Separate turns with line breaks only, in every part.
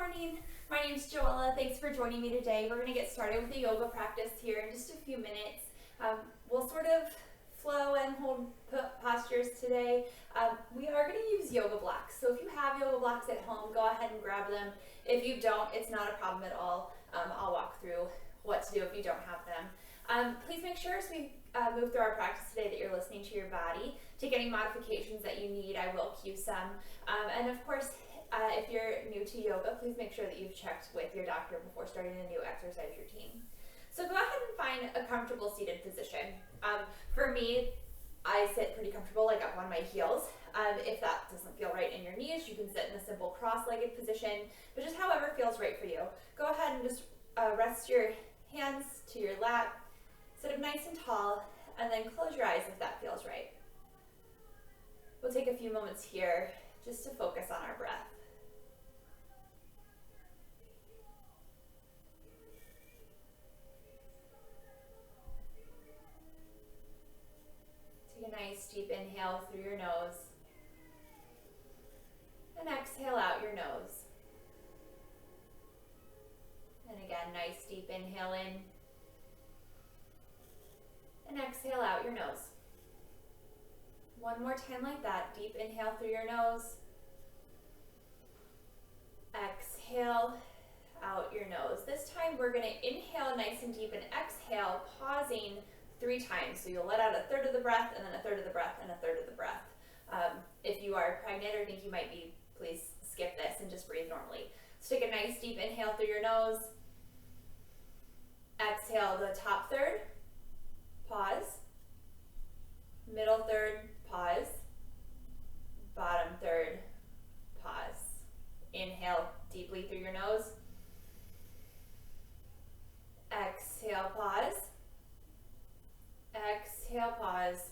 morning. My name is Joella. Thanks for joining me today. We're going to get started with the yoga practice here in just a few minutes. We'll sort of flow and hold postures today. We are going to use yoga blocks. So if you have yoga blocks at home, go ahead and grab them. If you don't, it's not a problem at all. I'll walk through what to do if you don't have them. Please make sure as we move through our practice today that you're listening to your body. Take any modifications that you need. I will cue some. And of course, if you're new to yoga, please make sure that you've checked with your doctor before starting a new exercise routine. So go ahead and find a comfortable seated position. For me, I sit pretty comfortable, like up on my heels. If that doesn't feel right in your knees, you can sit in a simple cross-legged position, but just however feels right for you. Go ahead and just rest your hands to your lap, sit up nice and tall, and then close your eyes if that feels right. We'll take a few moments here just to focus on our breath. Take a nice deep inhale through your nose and exhale out your nose. And again, nice deep inhale in and exhale out your nose. One more time like that. Deep inhale through your nose. Exhale out your nose. This time we're going to inhale nice and deep and exhale, pausing 3 times. So you'll let out a third of the breath and then a third of the breath and a third of the breath. If you are pregnant or think you might be, please skip this and just breathe normally. So take a nice deep inhale through your nose. Exhale the top third. Pause. Middle third. Pause. Bottom third. Pause. Inhale deeply through your nose. Exhale, pause. Exhale, pause.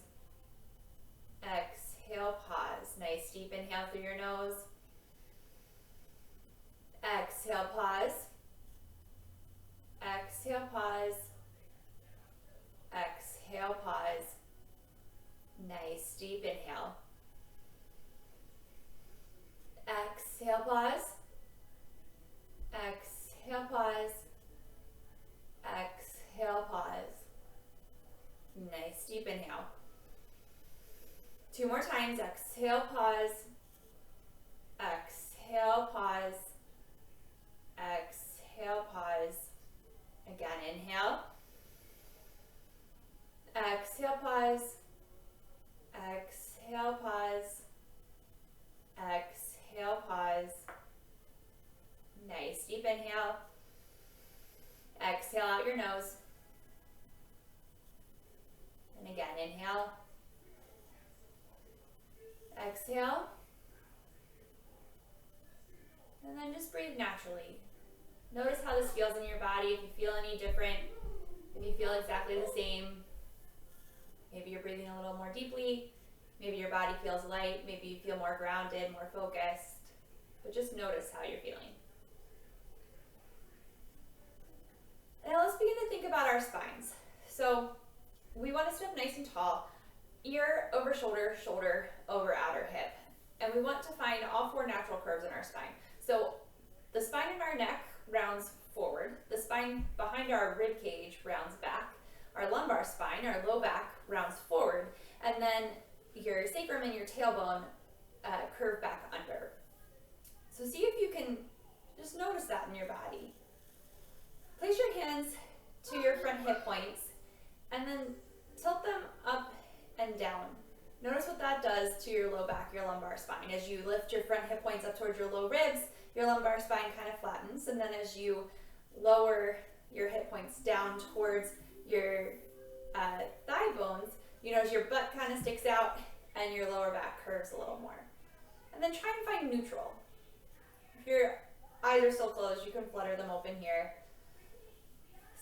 Exhale, pause. Nice deep inhale through your nose. Exhale, pause. Exhale, pause. Exhale, pause. Nice deep inhale. Exhale, pause. Exhale, pause. Exhale, pause. Nice deep inhale. 2 more times. Exhale, pause. Exhale, pause. Exhale, pause. Again, inhale. Exhale, pause. Exhale, pause. Exhale, pause. Nice deep inhale. Exhale out your nose. And again, inhale. Exhale. And then just breathe naturally. Notice how this feels in your body, if you feel any different, if you feel exactly the same. Maybe you're breathing a little more deeply. Maybe your body feels light. Maybe you feel more grounded, more focused. But just notice how you're feeling. Now let's begin to think about our spines. So we want to sit up nice and tall, ear over shoulder, shoulder over outer hip. And we want to find all 4 natural curves in our spine. So the spine in our neck rounds forward. The spine behind our rib cage rounds back. Our lumbar spine, our low back, rounds forward. And then your sacrum and your tailbone curve back under. So see if you can just notice that in your body. Place your hands to your front hip points and then tilt them up and down. Notice what that does to your low back, your lumbar spine. As you lift your front hip points up towards your low ribs, your lumbar spine kind of flattens. And then as you lower your hip points down towards your thigh bones, you notice your butt kind of sticks out and your lower back curves a little more. And then try and find neutral. If your eyes are still closed, you can flutter them open here.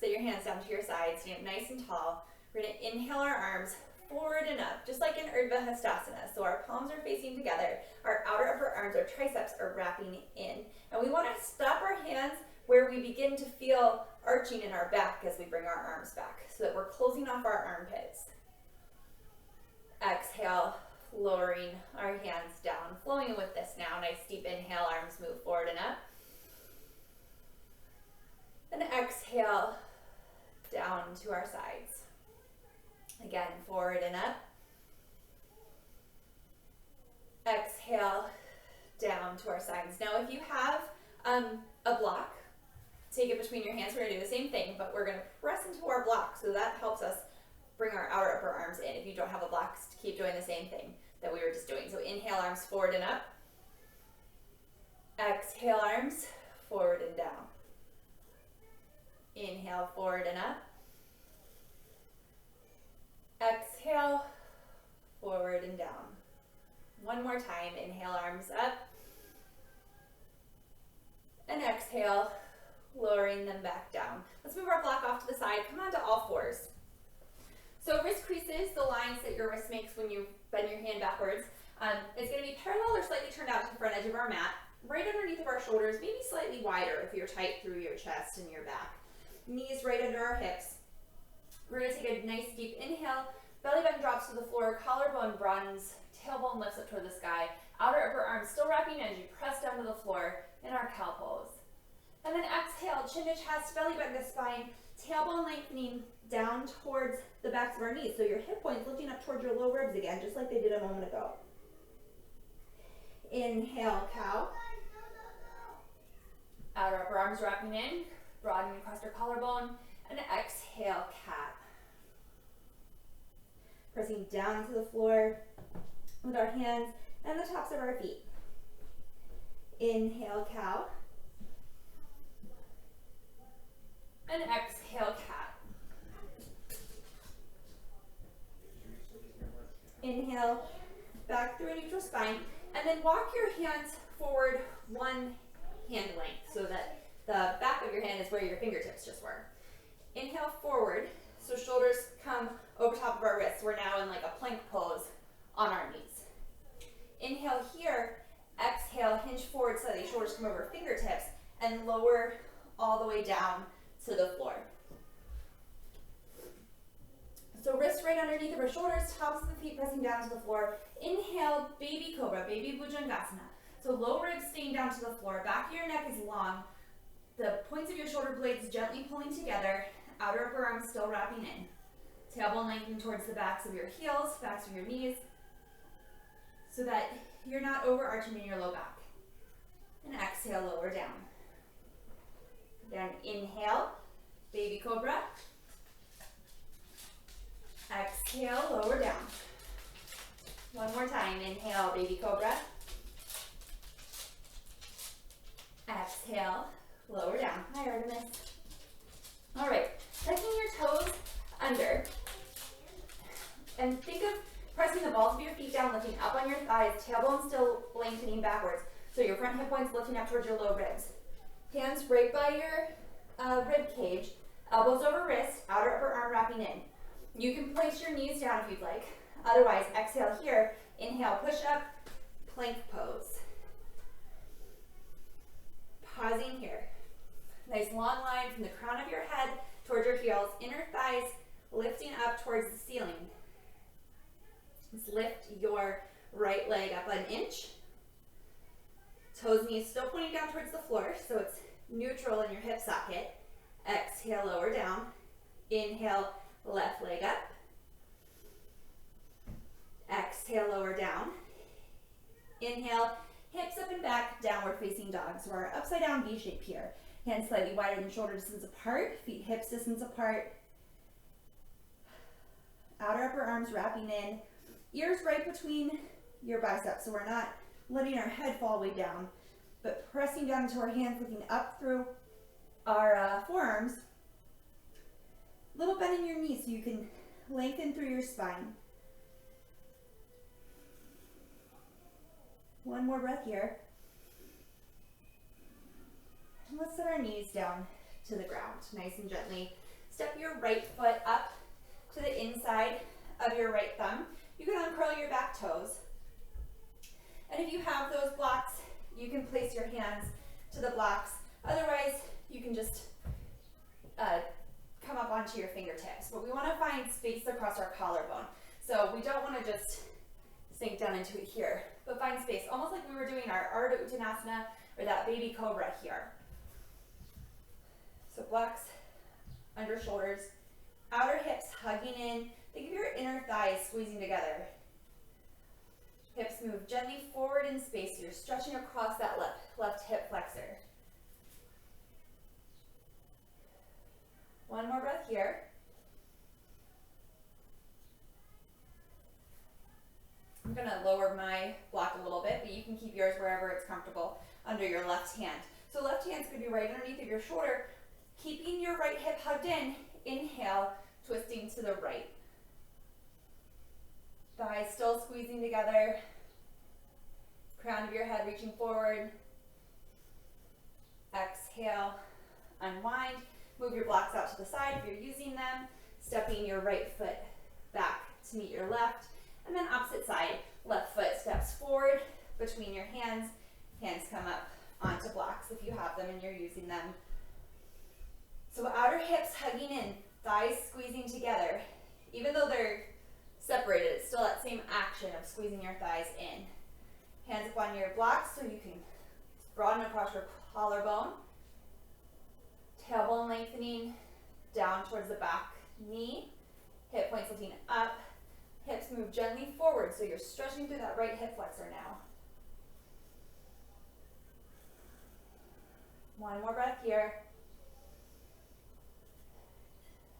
Set your hands down to your sides, stand nice and tall. We're going to inhale our arms forward and up, just like in Ardha Tadasana. So our palms are facing together, our outer upper arms, our triceps are wrapping in. And we want to stop our hands where we begin to feel arching in our back as we bring our arms back, so that we're closing off our armpits. Exhale, lowering our hands down, flowing with this now. Nice deep inhale, arms move forward and up. And exhale down to our sides. Again, forward and up. Exhale down to our sides. Now, if you have a block, take it between your hands. We're going to do the same thing, but we're going to press into our block, so that helps us bring our outer upper arms in. If you don't have a block, keep doing the same thing that we were just doing. So inhale, arms forward and up. Exhale, arms forward and down. Inhale, forward and up. Exhale, forward and down. One more time. Inhale, arms up. And exhale, lowering them back down. Let's move our block off to the side. Come on to all fours. So wrist creases, the lines that your wrist makes when you bend your hand backwards, it's going to be parallel or slightly turned out to the front edge of our mat, right underneath of our shoulders, maybe slightly wider if you're tight through your chest and your back. Knees right under our hips. We're going to take a nice deep inhale. Belly button drops to the floor, collarbone broadens, tailbone lifts up toward the sky, outer upper arms still wrapping in as you press down to the floor in our cow pose. And then exhale, chin to chest, belly button to spine, tailbone lengthening down towards the backs of our knees. So your hip points lifting up towards your low ribs again, just like they did a moment ago. Inhale, cow. Outer upper arms wrapping in, broadening across your collarbone, and exhale, cat. Pressing down to the floor with our hands and the tops of our feet. Inhale, cow. And exhale, cat. Inhale, back through a neutral spine, and then walk your hands forward one hand length so that the back of your hand is where your fingertips just were. Inhale forward, so shoulders come over top of our wrists. We're now in like a plank pose on our knees. Inhale here, exhale, hinge forward slightly, shoulders come over fingertips, and lower all the way down to the floor. So wrists right underneath of our shoulders, tops of the feet pressing down to the floor. Inhale, baby cobra, baby bhujangasana. So low ribs staying down to the floor, back of your neck is long, the points of your shoulder blades gently pulling together, outer upper arms still wrapping in. Tailbone lengthening towards the backs of your heels, backs of your knees, so that you're not overarching in your low back. And exhale, lower down. Then inhale, baby cobra. Exhale, lower down. One more time. Inhale, baby cobra. Exhale, lower down. Hi, Artemis. All right, tucking your toes under. And think of pressing the balls of your feet down, lifting up on your thighs, tailbone still lengthening backwards. So your front hip points lifting up towards your low ribs. Hands right by your rib cage, elbows over wrist, outer upper arm wrapping in. You can place your knees down if you'd like. Otherwise, exhale here, inhale, push up, plank pose. Pausing here. Nice long line from the crown of your head towards your heels, inner thighs lifting up towards the ceiling. Just lift your right leg up an inch. Toes, knees still pointing down towards the floor, so it's neutral in your hip socket. Exhale, lower down. Inhale, left leg up. Exhale, lower down. Inhale, hips up and back, downward facing dog. So we're upside down V shape here. Hands slightly wider than shoulder distance apart, feet hips distance apart. Outer upper arms wrapping in. Ears right between your biceps, so we're not letting our head fall way down, but pressing down into our hands, looking up through our forearms. Little bend in your knees so you can lengthen through your spine. One more breath here. And let's set our knees down to the ground, nice and gently. Step your right foot up to the inside of your right thumb. You can uncurl your back toes. And if you have those blocks, you can place your hands to the blocks. Otherwise, you can just come up onto your fingertips. But we want to find space across our collarbone. So we don't want to just sink down into it here, but find space, almost like we were doing our Ardha or that baby cobra here. So So blocks under shoulders, outer hips hugging in. Think of your inner thighs squeezing together. Hips move gently forward in space. So you're stretching across that left hip flexor. One more breath here. I'm going to lower my block a little bit, but you can keep yours wherever it's comfortable under your left hand. So left hand's going to be right underneath of your shoulder, keeping your right hip hugged in. Inhale, twisting to the right. Thighs still squeezing together. Crown of your head reaching forward. Exhale, unwind. Move your blocks out to the side if you're using them. Stepping your right foot back to meet your left. And then opposite side, left foot steps forward between your hands. Hands come up onto blocks if you have them and you're using them. So outer hips hugging in, thighs squeezing together. Even though they're separated, it's still that same action of squeezing your thighs in. Hands up on your blocks so you can broaden across your collarbone. Tailbone lengthening down towards the back knee. Hip points lifting up. Hips move gently forward, so you're stretching through that right hip flexor now. One more breath here.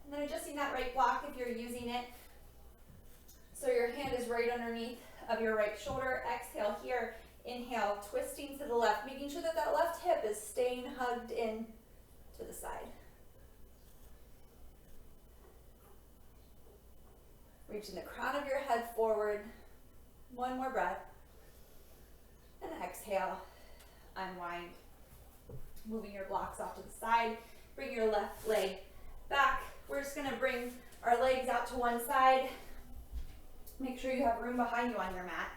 And then adjusting that right block if you're using it. So your hand is right underneath of your right shoulder. Exhale here. Inhale, twisting to the left, making sure that that left hip is staying hugged in to the side. Reaching the crown of your head forward. One more breath. And exhale, unwind. Moving your blocks off to the side. Bring your left leg back. We're just going to bring our legs out to one side. Make sure you have room behind you on your mat.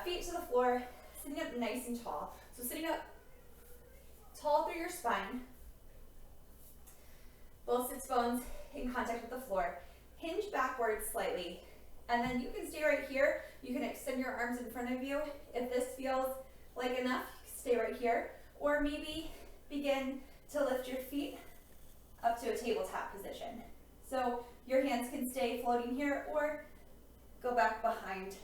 Feet to the floor, sitting up nice and tall. So sitting up tall through your spine. Both sits bones in contact with the floor. Hinge backwards slightly. And then you can stay right here. You can extend your arms in front of you. If this feels like enough, you can stay right here. Or maybe begin to lift your feet up to a tabletop position. So your hands can stay floating here or go back behind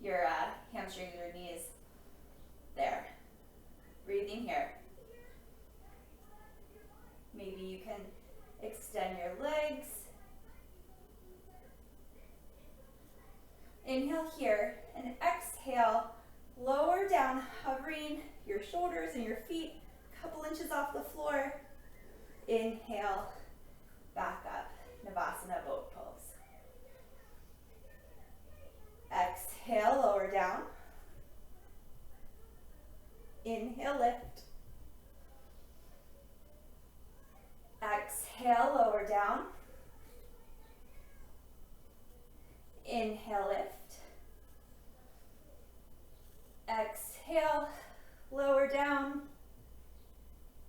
your hamstrings or knees. There. Breathing here. Maybe you can extend your legs. Inhale here and exhale. Lower down, hovering your shoulders and your feet a couple inches off the floor. Inhale, back up. Navasana boat pose. Exhale, lower down. Inhale, lift. Exhale, lower down. Inhale, lift. Exhale, lower down.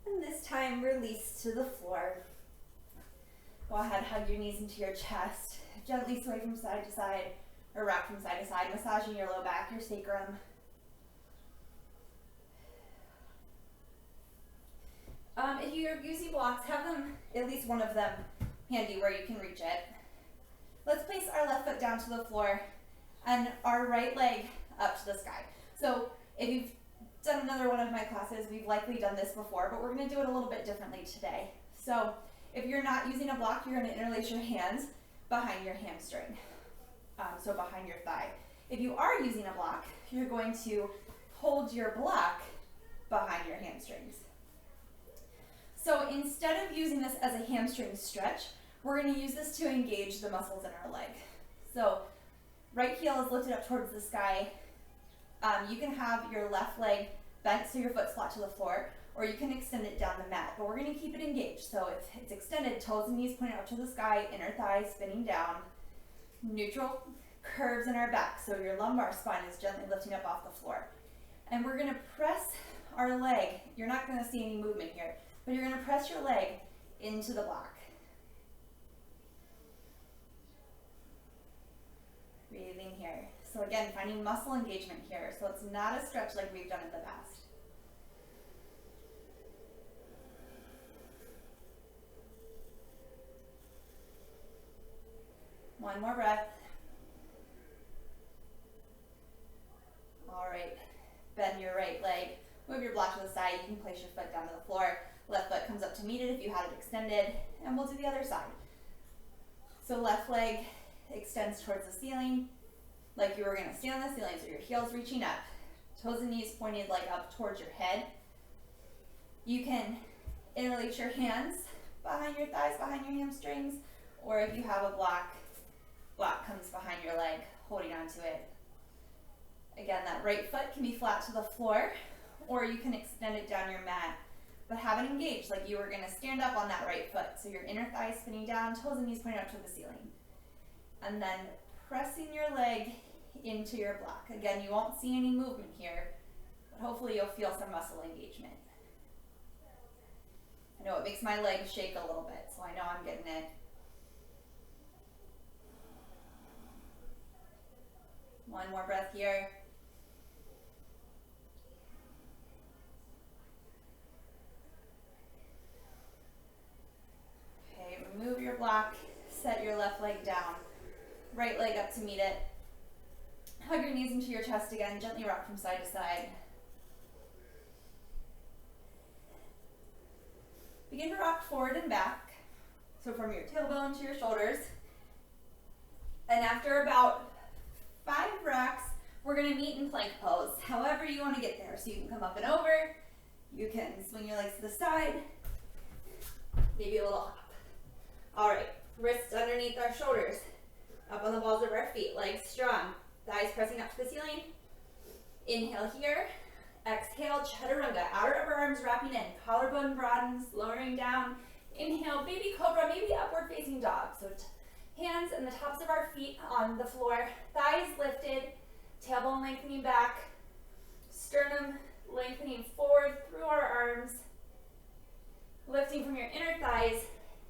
And this time, release to the floor. Go ahead, hug your knees into your chest. Gently sway from side to side, or rock from side to side, massaging your low back, your sacrum. If you're using blocks, have them, at least one of them, handy where you can reach it. Let's place our left foot down to the floor and our right leg up to the sky. So if you've done another one of my classes, we've likely done this before, but we're going to do it a little bit differently today. So if you're not using a block, you're going to interlace your hands behind your hamstring, so behind your thigh. If you are using a block, you're going to hold your block behind your hamstrings. So instead of using this as a hamstring stretch, we're going to use this to engage the muscles in our leg. So right heel is lifted up towards the sky. You can have your left leg bent so your foot's flat to the floor, or you can extend it down the mat, but we're going to keep it engaged. So if it's extended, toes and knees pointing up to the sky, inner thighs spinning down, neutral curves in our back, so your lumbar spine is gently lifting up off the floor. And we're going to press our leg. You're not going to see any movement here, but you're going to press your leg into the block. Breathing here. So again, finding muscle engagement here. So it's not a stretch like we've done in the past. One more breath. All right, bend your right leg. Move your block to the side. You can place your foot down to the floor. Left foot comes up to meet it if you had it extended. And we'll do the other side. So left leg extends towards the ceiling, like you were gonna stand on the ceiling, so your heels reaching up. Toes and knees pointed like up towards your head. You can interlace your hands behind your thighs, behind your hamstrings, or if you have a block comes behind your leg, holding onto it. Again, that right foot can be flat to the floor, or you can extend it down your mat, but have it engaged like you were gonna stand up on that right foot. So your inner thigh spinning down, toes and knees pointing up to the ceiling. And then pressing your leg into your block. Again, you won't see any movement here, but hopefully you'll feel some muscle engagement. I know it makes my legs shake a little bit, so I know I'm getting it. One more breath here. Okay, remove your block, set your left leg down, right leg up to meet it. Hug your knees into your chest again, gently rock from side to side. Begin to rock forward and back, so from your tailbone to your shoulders. And after about 5 rocks, we're going to meet in plank pose, however you want to get there. So you can come up and over, you can swing your legs to the side, maybe a little hop. All right, wrists underneath our shoulders, up on the balls of our feet, legs strong, thighs pressing up to the ceiling. Inhale here. Exhale, Chaturanga, outer upper arms wrapping in, collarbone broadens, lowering down. Inhale, baby cobra, maybe upward facing dog. So hands and the tops of our feet on the floor, thighs lifted, tailbone lengthening back, sternum lengthening forward through our arms, lifting from your inner thighs,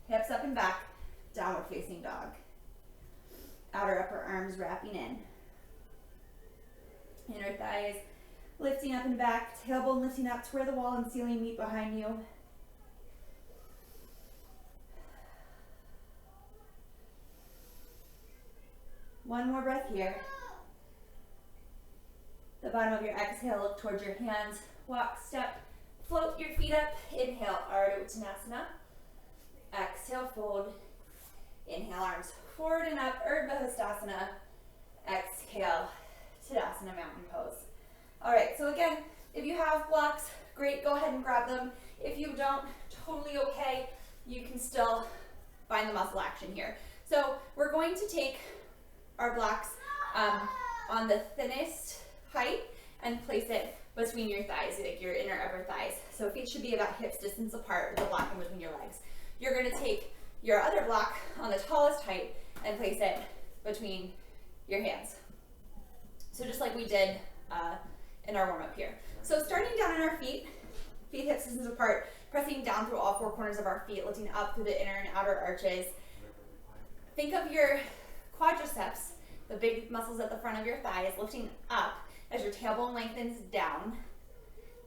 hips up and back, downward facing dog. Outer upper arms wrapping in. Inner thighs lifting up and back, tailbone lifting up to where the wall and ceiling meet behind you. One more breath here. The bottom of your exhale, look towards your hands. Walk, step, float your feet up. Inhale, Ardha Uttanasana. Exhale, fold. Inhale, arms forward and up, Ardha Hastasana. Exhale, Tadasana, mountain pose. All right, so again, if you have blocks, great, go ahead and grab them. If you don't, totally okay. You can still find the muscle action here. So we're going to take our blocks on the thinnest height and place it between your thighs, like your inner upper thighs. So feet should be about hips distance apart with the block in between your legs. You're going to take your other block on the tallest height and place it between your hands. So just like we did in our warm-up here. So starting down on our feet hips distance apart, pressing down through all 4 corners of our feet, lifting up through the inner and outer arches. Think of your quadriceps, the big muscles at the front of your thighs, lifting up as your tailbone lengthens down,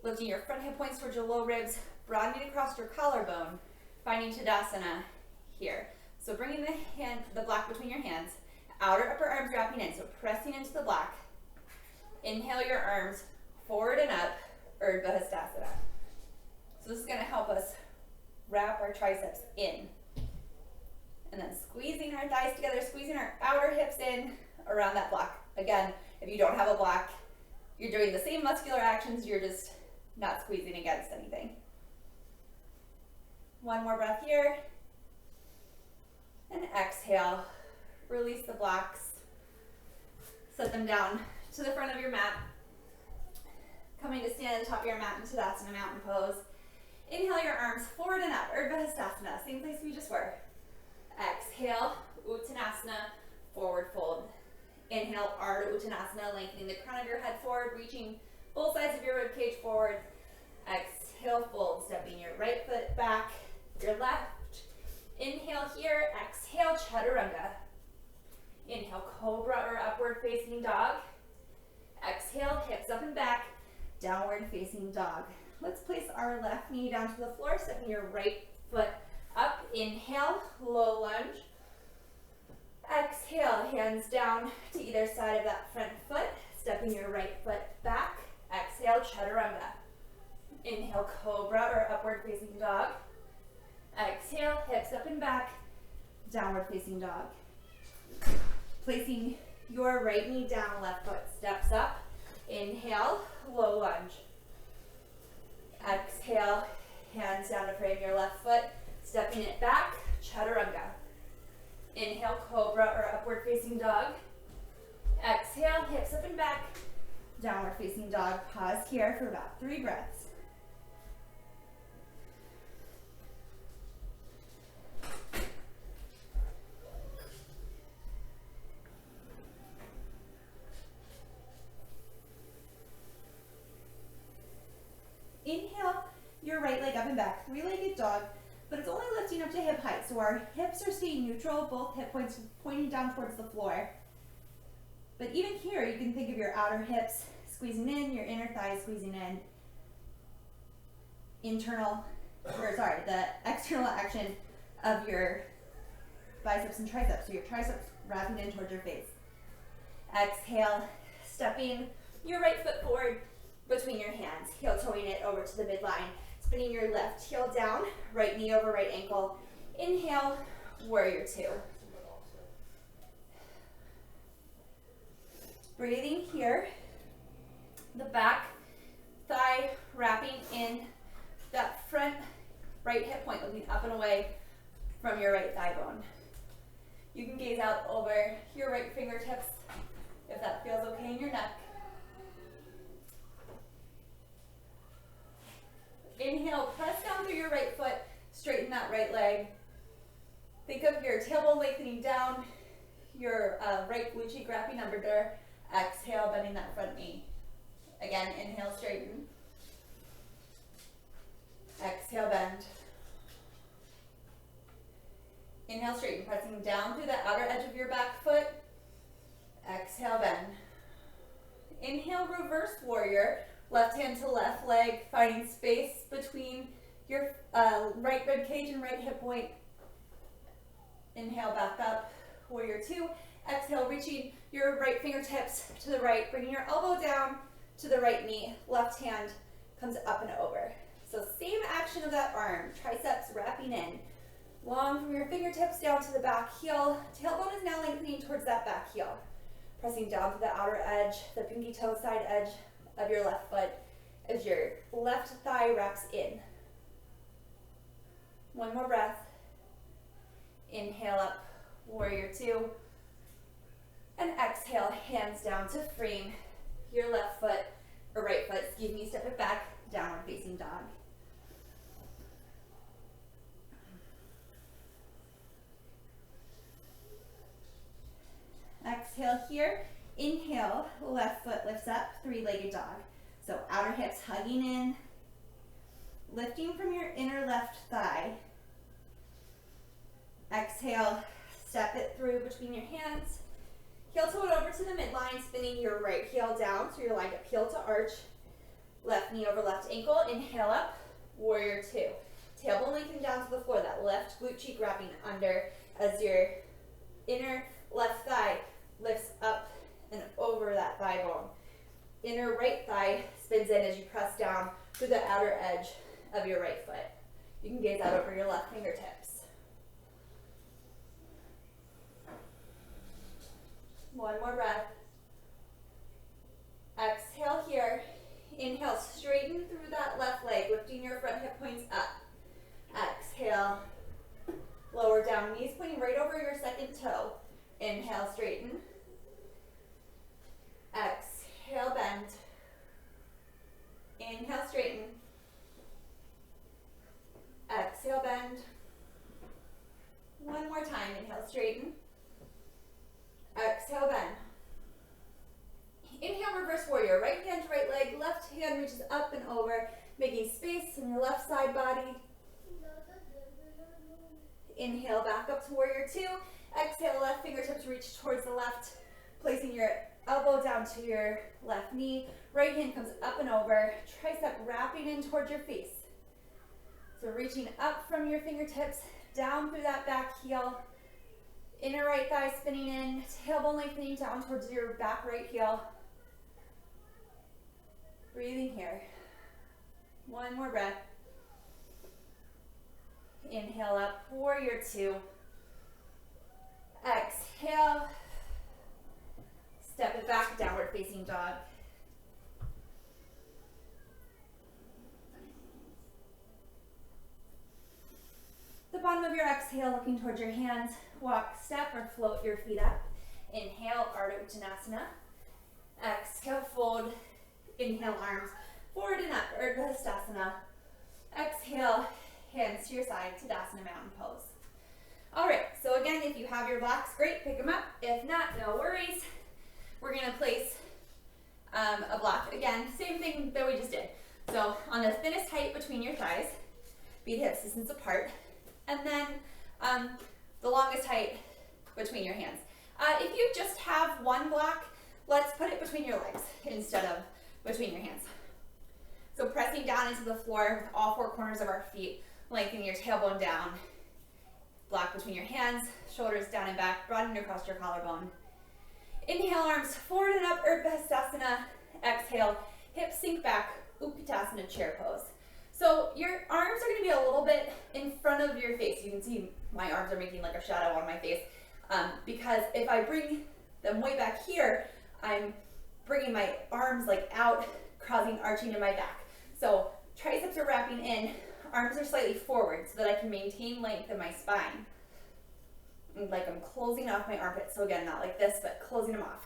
lifting your front hip points towards your low ribs, broadening across your collarbone, finding Tadasana here. So bringing the block between your hands, outer upper arms wrapping in, so pressing into the block. Inhale your arms forward and up, Ardha Hastasana. So this is going to help us wrap our triceps in. And then squeezing our thighs together, squeezing our outer hips in around that block. Again, if you don't have a block, you're doing the same muscular actions, you're just not squeezing against anything. One more breath here. And exhale. Release the blocks. Set them down to the front of your mat. Coming to stand at the top of your mat in Tadasana, mountain pose. Inhale your arms forward and up, Ardha Hastasana, same place we just were. Exhale, Uttanasana, forward fold. Inhale, Ardha Uttanasana, lengthening the crown of your head forward, reaching both sides of your rib cage forward. Exhale, fold, stepping your right foot back, your left. Inhale here, exhale, Chaturanga. Inhale, Cobra or upward facing dog. Exhale, hips up and back, downward facing dog. Let's place our left knee down to the floor, stepping your right foot up. Inhale, low lunge. Exhale, hands down to either side of that front foot, stepping your right foot back. Exhale, Chaturanga. Inhale, Cobra or upward facing dog. Exhale, hips up and back, downward facing dog. Placing your right knee down, left foot steps up. Inhale, low lunge. Exhale, hands down to frame your left foot, stepping it back, Chaturanga. Inhale, Cobra or upward facing dog. Exhale, hips up and back, downward facing dog. Pause here for about 3 breaths. Inhale your right leg up and back, 3-legged dog, but it's only lifting up to hip height, so our hips are staying neutral, both hip points pointing down towards the floor. But even here, you can think of your outer hips squeezing in, your inner thighs squeezing in. The external action of your biceps and triceps, so your triceps wrapping in towards your face. Exhale, stepping your right foot forward between your hands, heel toeing it over to the midline, spinning your left heel down, right knee over right ankle. Inhale, warrior 2. Breathing here, the back thigh wrapping in that front right hip point, looking up and away from your right thigh bone. You can gaze out over your right fingertips if that feels okay in your neck. Inhale, press down through your right foot, straighten that right leg. Think of your tailbone lengthening down, your right glute cheek wrapping under there. Exhale, bending that front knee. Again, inhale, straighten. Exhale, bend. Inhale, straighten, pressing down through the outer edge of your back foot. Exhale, bend. Inhale, reverse warrior. Left hand to left leg, finding space between your right rib cage and right hip point. Inhale, back up, warrior 2. Exhale, reaching your right fingertips to the right, bringing your elbow down to the right knee. Left hand comes up and over. So same action of that arm, triceps wrapping in. Long from your fingertips down to the back heel. Tailbone is now lengthening towards that back heel. Pressing down to the outer edge, the pinky toe side edge of your left foot as your left thigh wraps in. One more breath. Inhale up, warrior 2. And exhale, hands down to frame your left foot, or right foot, step it back, downward facing dog. Exhale here. Inhale, left foot lifts up, 3-legged dog. So outer hips hugging in, lifting from your inner left thigh. Exhale, step it through between your hands. Heel toe it over to the midline, spinning your right heel down, so you're lined up heel to arch. Left knee over left ankle, inhale up, warrior 2. Tailbone lengthening down to the floor, that left glute cheek wrapping under as your inner left thigh lifts up and over that thigh bone. Inner right thigh spins in as you press down through the outer edge of your right foot. You can gaze out over your left fingertips. One more breath. Exhale here. Inhale, straighten through that left leg, lifting your front hip points up. Exhale, lower down, knees pointing right over your second toe. Inhale, straighten. Exhale, bend. Inhale, straighten. Exhale, bend. One more time. Inhale, straighten. Exhale, bend. Inhale, reverse warrior. Right hand to right leg. Left hand reaches up and over, making space in your left side body. Inhale, back up to warrior 2. Exhale, left fingertips reach towards the left, placing your elbow down to your left knee. Right hand comes up and over, tricep wrapping in towards your face. So reaching up from your fingertips, down through that back heel. Inner right thigh spinning in, tailbone lengthening down towards your back right heel. Breathing here. One more breath. Inhale up, warrior two. Exhale. Step it back, downward facing dog. The bottom of your exhale, looking towards your hands. Walk, step, or float your feet up. Inhale, Ardha Uttanasana. Exhale, fold. Inhale, arms forward and up, Ardha Tadasana. Exhale, hands to your side, Tadasana mountain pose. All right, so again, if you have your blocks, great, pick them up. If not, no worries. We're gonna place a block. Again, same thing that we just did. So on the thinnest height between your thighs, feet hips distance apart, and then the longest height between your hands. If you just have one block, let's put it between your legs instead of between your hands. So pressing down into the floor with all four corners of our feet, lengthening your tailbone down. Block between your hands, shoulders down and back, broaden across your collarbone. Inhale, arms forward and up, Ardha Tadasana. Exhale, hips sink back, Uttanasana chair pose. So your arms are going to be a little bit in front of your face. You can see my arms are making like a shadow on my face because if I bring them way back here, I'm bringing my arms like out, causing arching in my back. So triceps are wrapping in, arms are slightly forward so that I can maintain length in my spine. And like I'm closing off my armpits. So again, not like this, but closing them off.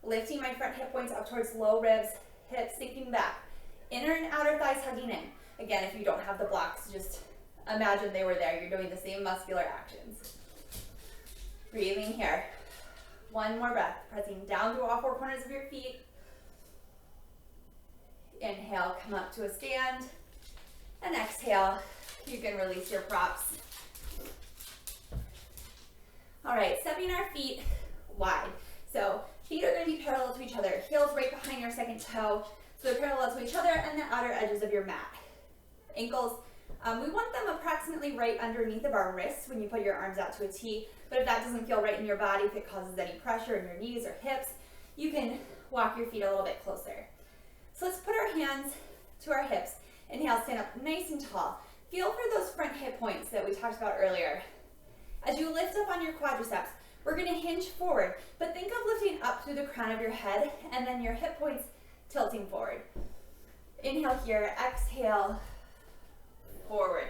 Lifting my front hip points up towards low ribs, hips sinking back. Inner and outer thighs hugging in. Again, if you don't have the blocks, just imagine they were there. You're doing the same muscular actions. Breathing here. One more breath. Pressing down through all four corners of your feet. Inhale, come up to a stand. And exhale, you can release your props. All right, stepping our feet wide. So feet are going to be parallel to each other. Heels right behind your second toe. So they're parallel to each other and the outer edges of your mat. Ankles, we want them approximately right underneath of our wrists when you put your arms out to a T. But if that doesn't feel right in your body, if it causes any pressure in your knees or hips, you can walk your feet a little bit closer. So let's put our hands to our hips. Inhale, stand up nice and tall. Feel for those front hip points that we talked about earlier. As you lift up on your quadriceps, we're going to hinge forward, but think of lifting up through the crown of your head and then your hip points tilting forward. Inhale here, exhale, forward.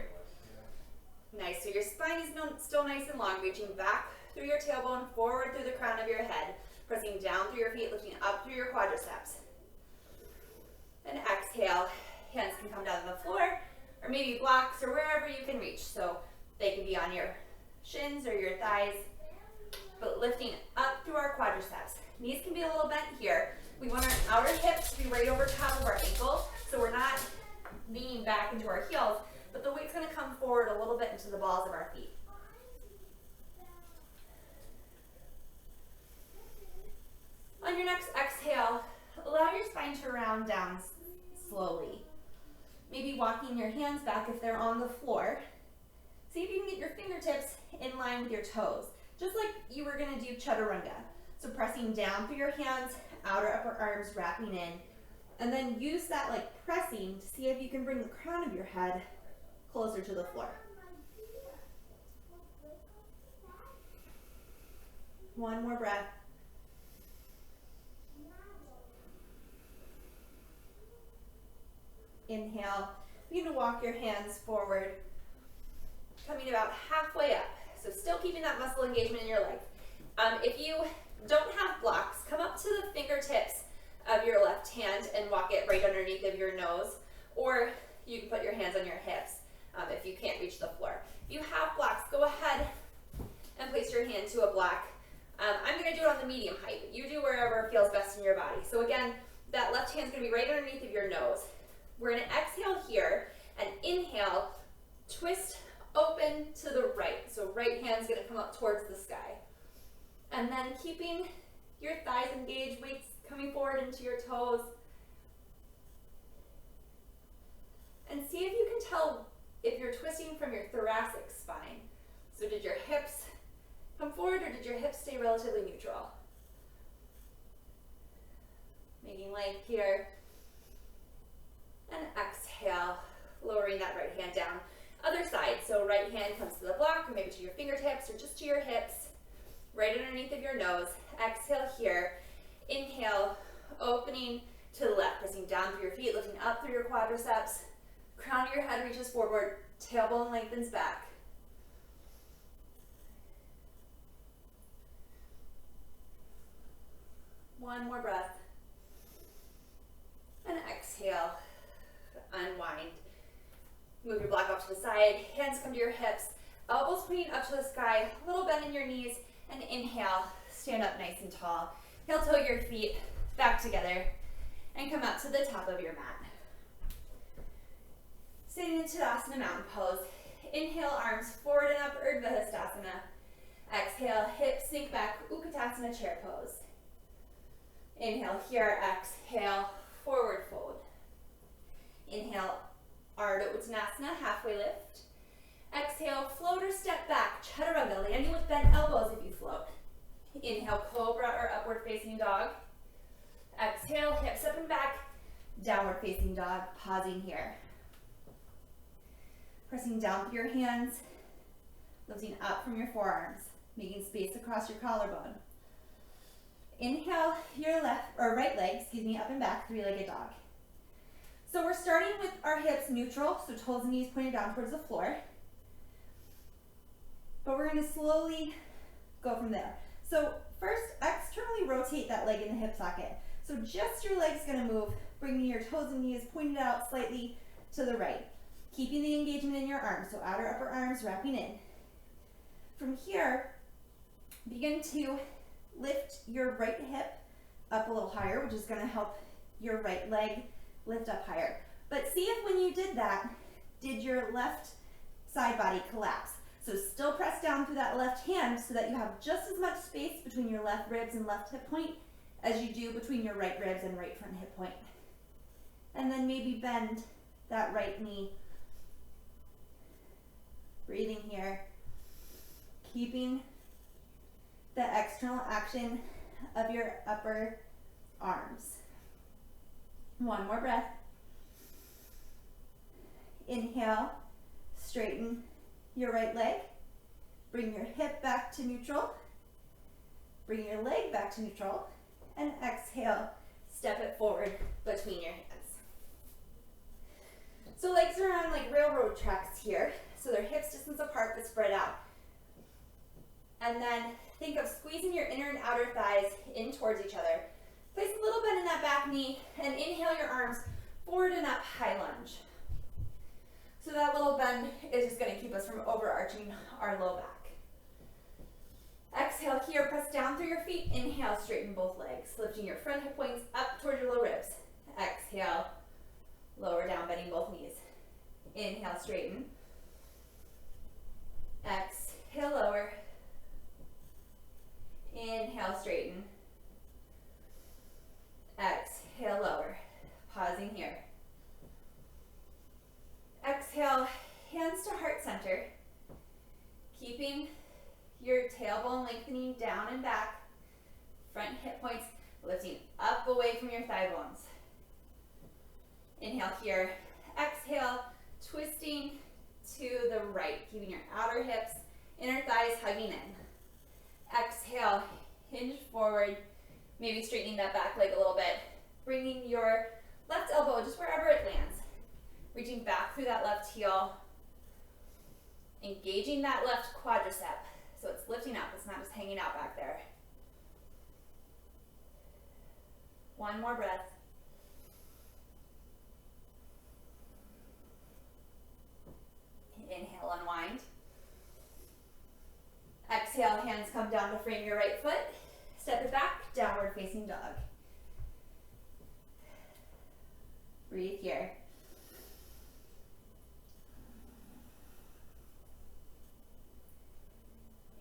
Nice, so your spine is still nice and long, reaching back through your tailbone, forward through the crown of your head, pressing down through your feet, lifting up through your quadriceps. And exhale, hands can come down to the floor, or maybe blocks, or wherever you can reach. So they can be on your shins or your thighs, but lifting up through our quadriceps. Knees can be a little bent here. We want our outer hips to be right over top of our ankle, so we're not leaning back into our heels, but the weight's going to come forward a little bit into the balls of our feet. On your next exhale, allow your spine to round down slowly. Maybe walking your hands back if they're on the floor. See if you can get your fingertips in line with your toes, just like you were going to do Chaturanga. So pressing down through your hands, outer upper arms wrapping in, and then use that like pressing to see if you can bring the crown of your head closer to the floor. One more breath. Inhale. You're going to walk your hands forward, coming about halfway up. So still keeping that muscle engagement in your legs. If you don't have blocks, come up to the fingertips of your left hand and walk it right underneath of your nose, or you can put your hands on your hips if you can't reach the floor. If you have blocks, go ahead and place your hand to a block. I'm going to do it on the medium height, but you do wherever feels best in your body. So again, that left hand's going to be right underneath of your nose. We're going to exhale here and inhale, twist open to the right. So right hand's going to come up towards the sky. And then keeping your thighs engaged, weights coming forward into your toes. And see if you can tell if you're twisting from your thoracic spine. So did your hips come forward, or did your hips stay relatively neutral? Making length here. And exhale, lowering that right hand down. Other side, so right hand comes to the block, or maybe to your fingertips, or just to your hips, right underneath of your nose. Exhale here. Inhale, opening to the left, pressing down through your feet, lifting up through your quadriceps. Crown of your head reaches forward, tailbone lengthens back. One more breath. And exhale, unwind. Move your block off to the side, hands come to your hips, elbows pointing up to the sky, a little bend in your knees, and inhale, stand up nice and tall. Heel toe your feet back together and come up to the top of your mat. Sitting in Tadasana mountain pose. Inhale, arms forward and up, Ardha. Exhale, hips sink back, Utkatasana chair pose. Inhale here, exhale, forward fold. Inhale, Ardha Uttanasana, halfway lift. Exhale, float or step back, Chaturanga, landing with bent elbows if you float. Inhale, Cobra or upward facing dog. Exhale, hips up and back, downward facing dog, pausing here. Pressing down with your hands, lifting up from your forearms, making space across your collarbone. Inhale, your right leg, up and back, three-legged dog. So we're starting with our hips neutral, so toes and knees pointed down towards the floor. But we're going to slowly go from there. So first, externally rotate that leg in the hip socket. So just your leg's going to move, bringing your toes and knees pointed out slightly to the right. Keeping the engagement in your arms, so outer upper arms wrapping in. From here, begin to lift your right hip up a little higher, which is going to help your right leg lift up higher. But see if when you did that, did your left side body collapse? So still press down through that left hand so that you have just as much space between your left ribs and left hip point as you do between your right ribs and right front hip point. And then maybe bend that right knee. Breathing here, keeping the external action of your upper arms. One more breath. Inhale, straighten your right leg. Bring your hip back to neutral. Bring your leg back to neutral. And exhale, step it forward between your hands. So legs are on like railroad tracks here. So they're hips distance apart but spread out. And then think of squeezing your inner and outer thighs in towards each other. Place a little bend in that back knee and inhale your arms forward and up, high lunge. So that little bend is just going to keep us from overarching our low back. Exhale here, press down through your feet. Inhale, straighten both legs, lifting your front hip points up towards your low ribs. Exhale, lower down, bending both knees. Inhale, straighten. Exhale, lower. Inhale, straighten. Exhale, lower. Pausing here. Exhale, hands to heart center. Keeping your tailbone lengthening down and back. Front hip points lifting up away from your thigh bones. Inhale here. Exhale, twisting to the right, keeping your outer hips, inner thighs hugging in. Exhale, hinge forward, maybe straightening that back leg a little bit. Bringing your left elbow just wherever it lands. Reaching back through that left heel. Engaging that left quadricep. So it's lifting up, it's not just hanging out back there. One more breath. Inhale, unwind. Exhale, hands come down to frame your right foot. Step it back, downward facing dog. Breathe here.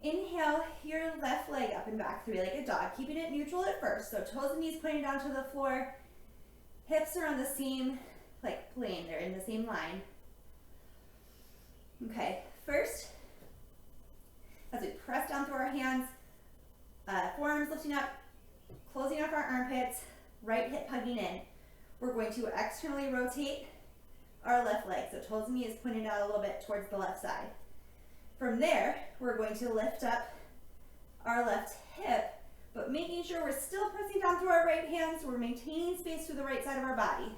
Inhale, your left leg up and back, three-legged dog. Keeping it neutral at first, so toes and knees pointing down to the floor. Hips are on the same plane, they're in the same line. Okay, first,
as we press down through our hands, forearms lifting up, closing off our armpits, right hip hugging in. We're going to externally rotate our left leg. So toes and knees pointed out a little bit towards the left side. From there, we're going to lift up our left hip, but making sure we're still pressing down through our right hand, so we're maintaining space through the right side of our body.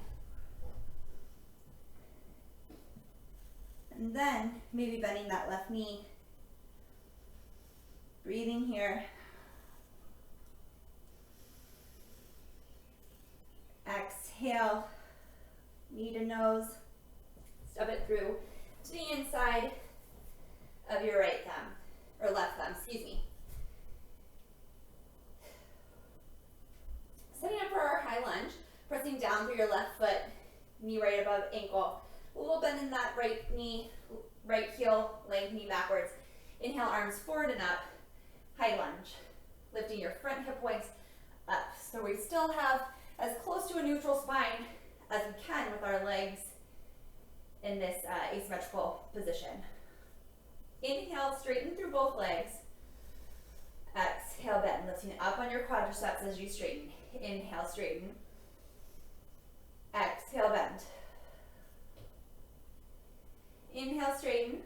And then maybe bending that left knee. Breathing here. Exhale, knee to nose. Step it through to the inside of your right thumb, or left thumb, excuse me. Setting up for our high lunge, pressing down through your left foot, knee right above ankle. A little bend in that right knee, right heel, lengthening backwards. Inhale, arms forward and up. High lunge, lifting your front hip points up. So we still have as close to a neutral spine as we can with our legs in this asymmetrical position. Inhale, straighten through both legs. Exhale, bend, lifting up on your quadriceps as you straighten. Inhale, straighten. Exhale, bend. Inhale, straighten.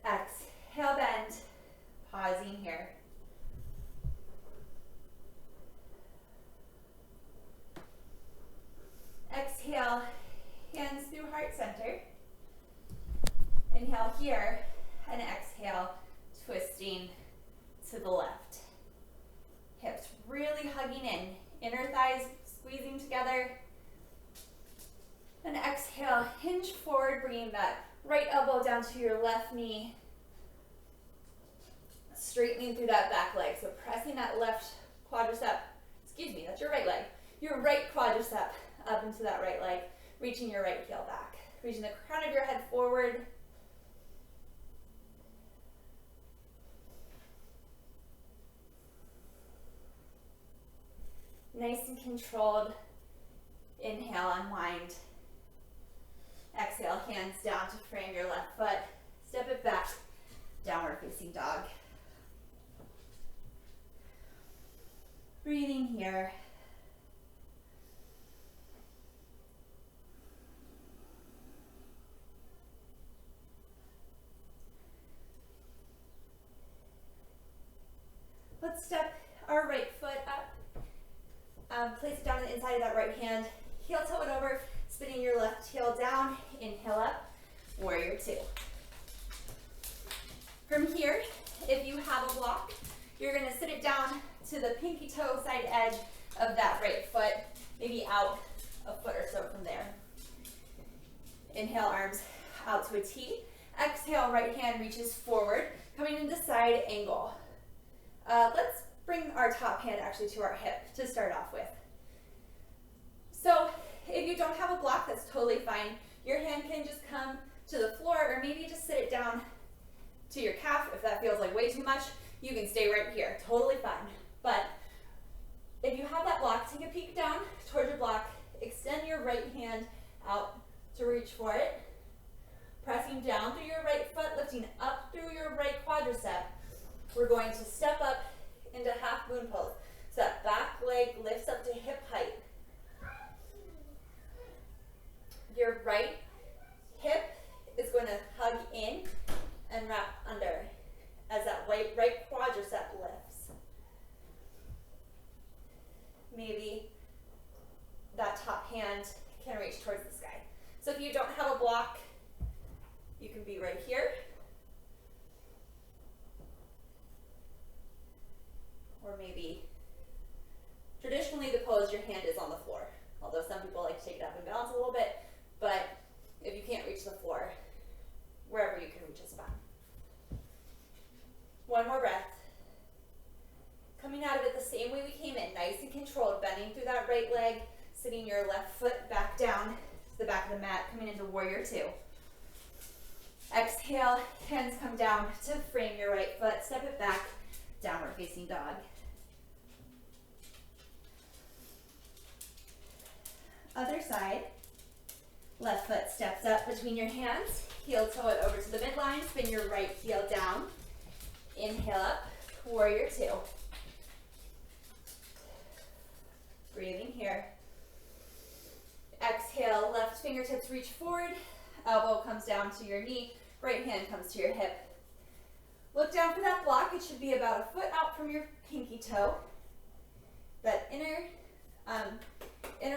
Exhale, bend. Pausing here. Exhale, hands through heart center. Inhale here, and exhale, twisting to the left. Hips really hugging in, inner thighs squeezing together. And exhale, hinge forward, bringing that right elbow down to your left knee. Straightening through that back leg, so pressing that left quadricep, excuse me, that's your right leg. Your right quadricep up into that right leg, reaching your right heel back. Reaching the crown of your head forward. Nice and controlled. Inhale, unwind. Exhale, hands down to frame your left foot. Step it back, downward facing dog. Breathing here. Let's step our right foot up. Place it down on the inside of that right hand. Heel toe it over, spinning your left heel down. Inhale up, warrior two. From here, if you have a block, you're gonna sit it down to the pinky toe side edge of that right foot, maybe out a foot or so from there. Inhale, arms out to a T. Exhale, right hand reaches forward, coming into side angle. Let's bring our top hand actually to our hip to start off with. So if you don't have a block, that's totally fine. Your hand can just come to the floor, or maybe just sit it down to your calf. If that feels like way too much, you can stay right here, totally fine. But if you have that block, take a peek down towards your block, extend your right hand out to reach for it. Pressing down through your right foot, lifting up through your right quadricep. We're going to step up into half moon pose. So that back leg lifts up to hip height. Your right hip is going to hug in and wrap under as that right quadricep lifts. Maybe that top hand can reach towards the sky. So if you don't have a block, you can be right here. Or maybe, traditionally the pose, your hand is on the floor. Although some people like to take it up and balance a little bit. But if you can't reach the floor, wherever you can reach is fine. One more breath. Coming out of it the same way we came in, nice and controlled, bending through that right leg, sitting your left foot back down to the back of the mat, coming into warrior two. Exhale, hands come down to frame your right foot, step it back, downward facing dog. Other side, left foot steps up between your hands, heel toe it over to the midline, spin your right heel down, Inhale up, warrior two. Breathing here. Exhale, left fingertips reach forward, elbow comes down to your knee, right hand comes to your hip. Look down for that block. It should be about a foot out from your pinky toe. That inner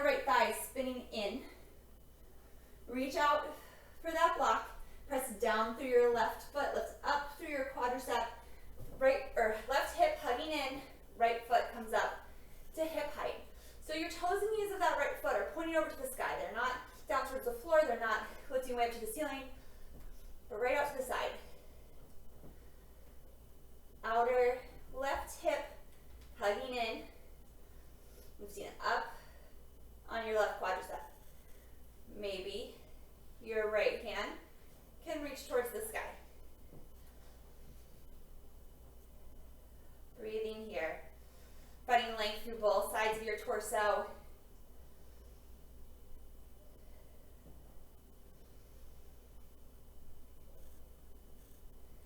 right thigh is spinning in. Reach out for that block. Press down through your left foot. Lift up through your quadricep. Right or left hip hugging in. Right foot comes up to hip height. So your toes and knees of that right foot are pointing over to the sky. They're not down towards the floor. They're not lifting way up to the ceiling, but right out to the side. Outer left hip hugging in. Lifting it up on your left quadricep. Maybe your right hand can reach towards the sky. Breathing here. Finding length through both sides of your torso.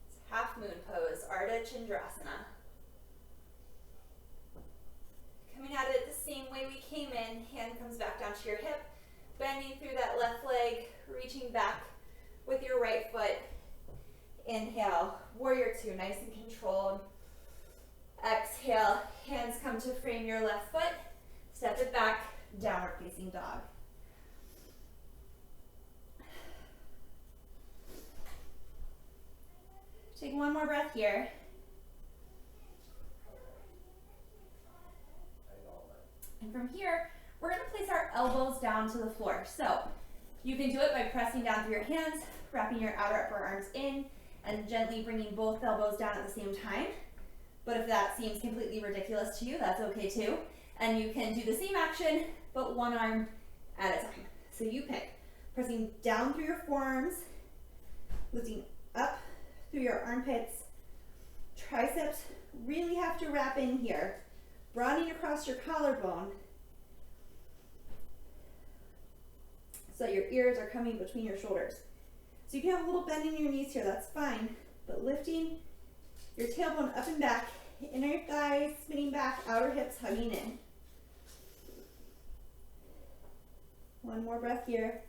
It's Halfmoon pose, Ardha Chandrasana. Coming at it the same way we came in, hand comes back down to your hip, bending through that left leg, reaching back with your right foot. Inhale, warrior two, nice and controlled. Exhale, hands come to frame your left foot, step it back, downward facing dog. Take one more breath here. And from here, we're going to place our elbows down to the floor. So you can do it by pressing down through your hands, wrapping your outer upper arms in, and gently bringing both elbows down at the same time. But if that seems completely ridiculous to you, that's okay too. And you can do the same action, but one arm at a time. So you pick. Pressing down through your forearms, lifting up through your armpits. Triceps really have to wrap in here. Broadening across your collarbone so that your ears are coming between your shoulders. So you can have a little bend in your knees here, that's fine. But lifting your tailbone up and back, inner thighs spinning back, outer hips hugging in. One more breath here.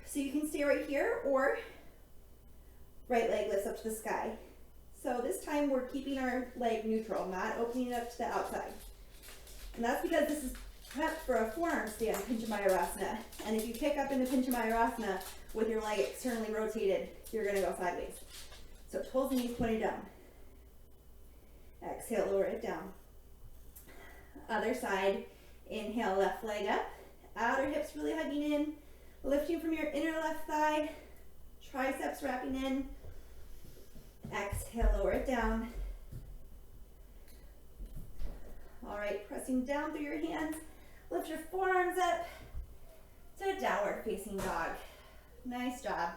So you can stay right here, or right leg lifts up to the sky. So this time we're keeping our leg neutral, not opening it up to the outside. And that's because this is prepped for a forearm stand, Pinchamayurasana. And if you kick up into Pinchamayurasana with your leg externally rotated, you're gonna go sideways. So toes and knees pointed down. Exhale, lower it down. Other side, inhale, left leg up. Outer hips really hugging in. Lifting from your inner left thigh. Triceps wrapping in. Exhale, lower it down. All right, pressing down through your hands. Lift your forearms up to downward facing dog. Nice job.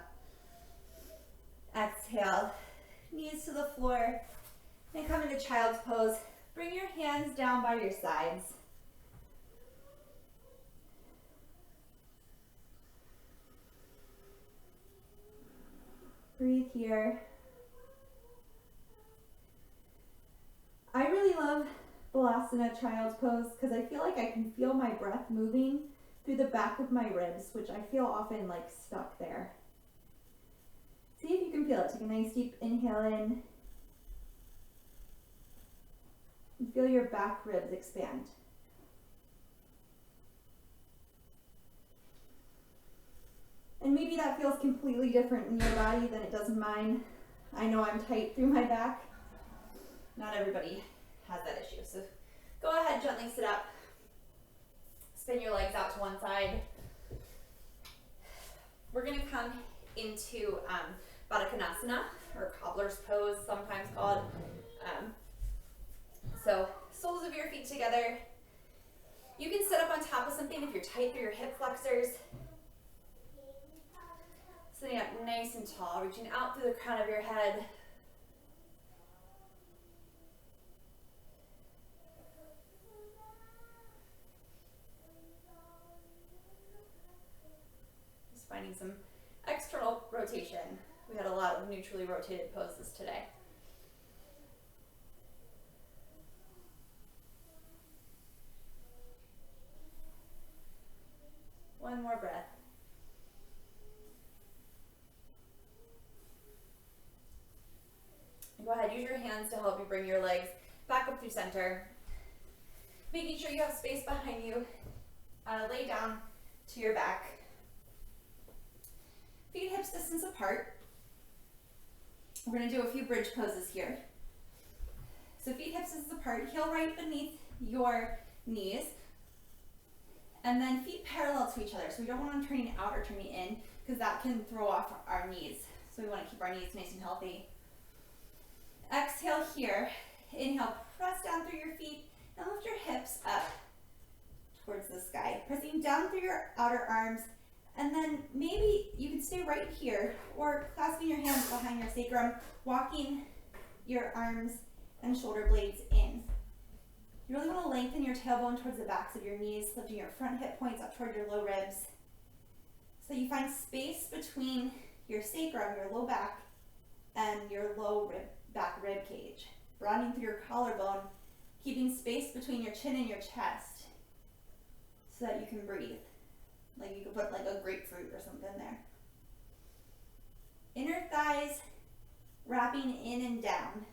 Exhale, knees to the floor, and come into child's pose. Bring your hands down by your sides. Breathe here. I really love Balasana child's pose because I feel like I can feel my breath moving through the back of my ribs, which I feel often like stuck there. See if you can feel it. Take a nice deep inhale in. And feel your back ribs expand. And maybe that feels completely different in your body than it does in mine. I know I'm tight through my back. Not everybody has that issue. So go ahead, gently sit up. Spin your legs out to one side. We're going to come into Baddha Konasana, or Cobblers pose, sometimes called. So soles of your feet together. You can sit up on top of something if you're tight through your hip flexors. Sitting up nice and tall, reaching out through the crown of your head. Just finding some external rotation.
We had a lot of neutrally rotated poses today. One more breath. Go ahead, use your hands to help you bring your legs back up through center. Making sure you have space behind you. Lay down to your back. Feet hips distance apart. We're going to do a few bridge poses here. So feet hips distance apart, heel right beneath your knees. And then feet parallel to each other. So we don't want them turning out or turning in because that can throw off our knees. So we want to keep our knees nice and healthy. Exhale here. Inhale, press down through your feet and lift your hips up towards the sky. Pressing down through your outer arms, and then maybe you can stay right here or clasping your hands behind your sacrum, walking your arms and shoulder blades in. You really want to lengthen your tailbone towards the backs of your knees, lifting your front hip points up toward your low ribs. So you find space between your sacrum, your low back, and your low back rib cage. Broadening through your collarbone, keeping space between your chin and your chest so that you can breathe. Like you could put like a grapefruit or something there. Inner thighs wrapping in and down.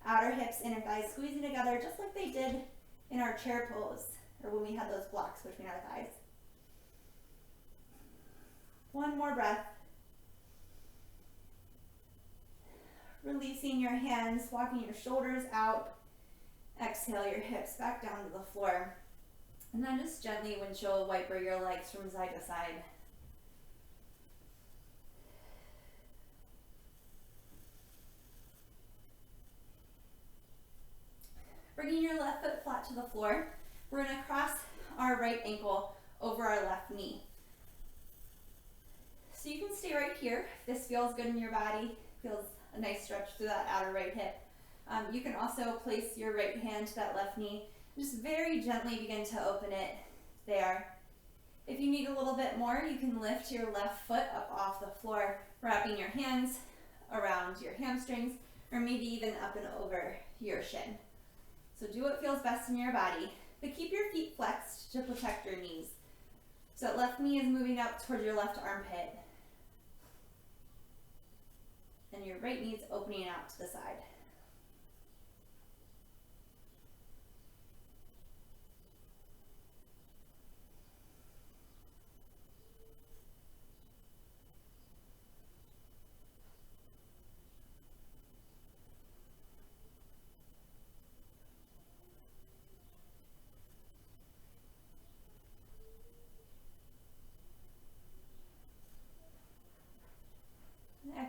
Outer hips, inner thighs squeezing together just like they did in our chair pose or when we had those blocks between our thighs. One more breath. Releasing your hands, walking your shoulders out. Exhale your hips back down to the floor. And then just gently windshield wiper your legs from side to side. Bringing your left foot flat to the floor, we're going to cross our right ankle over our left knee. So you can stay right here. If this feels good in your body, feels a nice stretch through that outer right hip. You can also place your right hand to that left knee. Just very gently begin to open it there. If you need a little bit more, you can lift your left foot up off the floor, wrapping your hands around your hamstrings, or maybe even up and over your shin. So do what feels best in your body, but keep your feet flexed to protect your knees. So that left knee is moving up towards your left armpit. And your right knee is opening out to the side.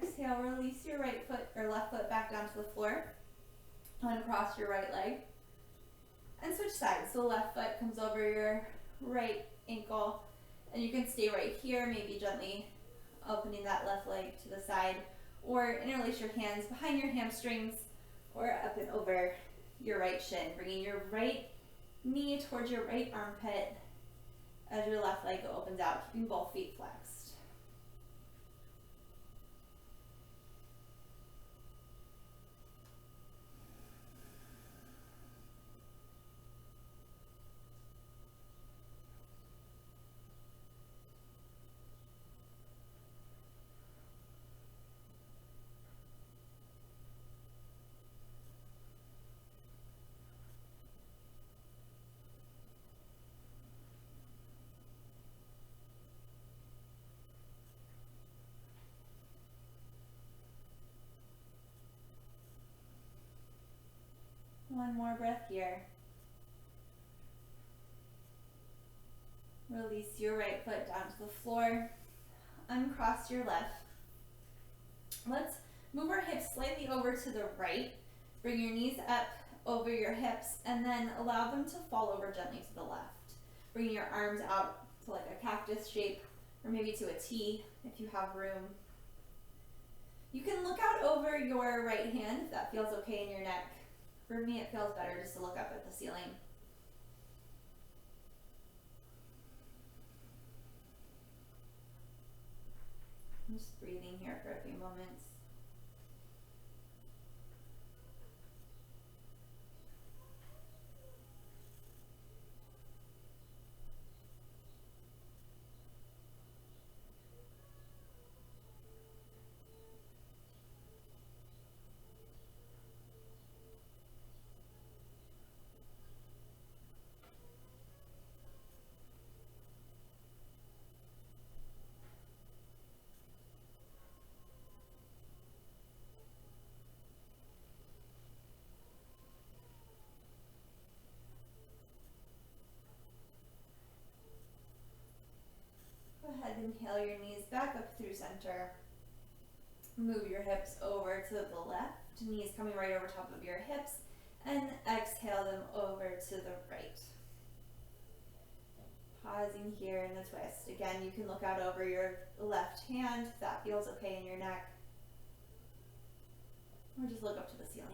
Exhale, release your right foot or left foot back down to the floor. Uncross your right leg. And switch sides. So left foot comes over your right ankle. And you can stay right here, maybe gently opening that left leg to the side. Or interlace your hands behind your hamstrings or up and over your right shin. Bringing your right knee towards your right armpit as your left leg opens out, keeping both feet flexed. One more breath here. Release your right foot down to the floor. Uncross your left. Let's move our hips slightly over to the right. Bring your knees up over your hips and then allow them to fall over gently to the left. Bringing your arms out to like a cactus shape or maybe to a T if you have room. You can look out over your right hand if that feels okay in your neck. For me, it feels better just to look up at the ceiling. I'm just breathing here for a few moments.
inhale your knees back up through center. Move your hips over to the left, knees coming right over top of your hips, and exhale them over to the right. Pausing here in the twist. Again, you can look out over your left hand if that feels okay in your neck, or just look up to the ceiling.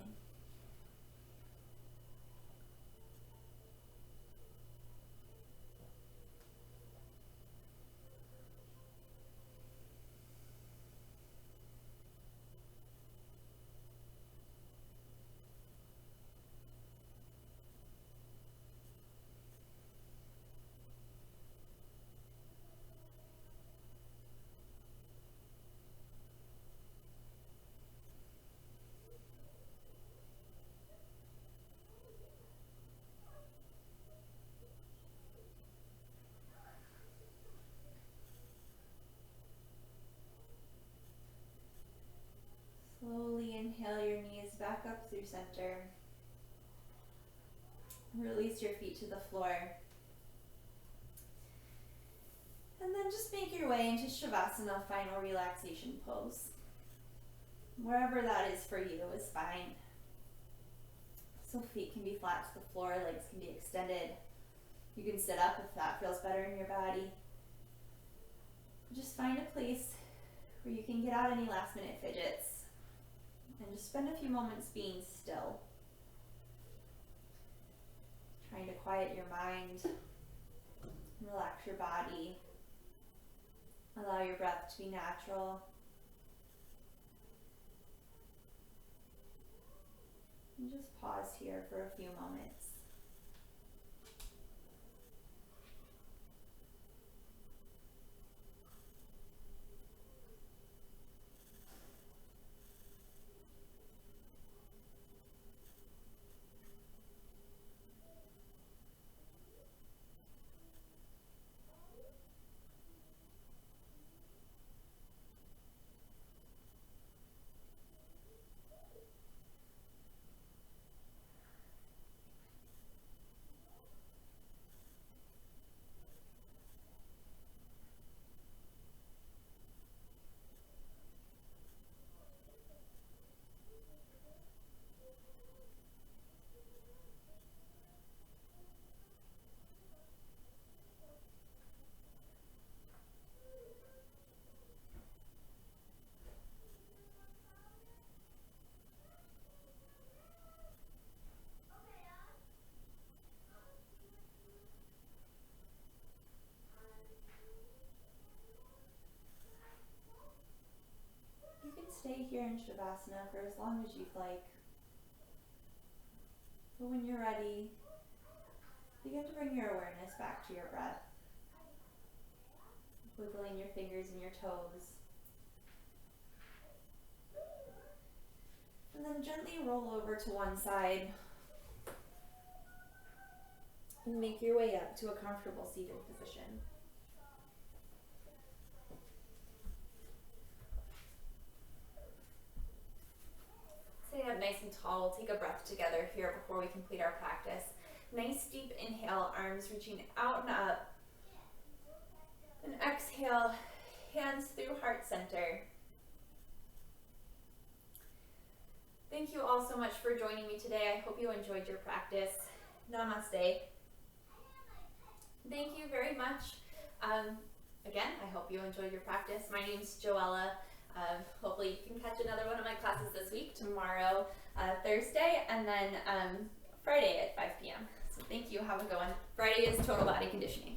Slowly inhale your knees back up through center. Release your feet to the floor. And then just make your way into Shavasana, final relaxation pose. Wherever that is for you is fine. So feet can be flat to the floor, legs can be extended. You can sit up if that feels better in your body. Just find a place where you can get out any last minute fidgets and just spend a few moments being still. Trying to quiet your mind, relax your body, allow your breath to be natural. And just pause here for a few moments. Stay here in Shavasana for as long as you'd like. But when you're ready, begin to bring your awareness back to your breath. Wiggling your fingers and your toes. And then gently roll over to one side and make your way up to a comfortable seated position.
Sitting up nice and tall, we'll take a breath together here before we complete our practice. Nice deep inhale, arms reaching out and up. And exhale, hands through heart center. Thank you all so much for joining me today. I hope you enjoyed your practice. Namaste. Thank you very much. Again, I hope you enjoyed your practice. My name's Joella. Hopefully you can catch another one of my classes this week, tomorrow, Thursday, and then Friday at 5 p.m. So thank you. Have a good one. Friday is total body conditioning.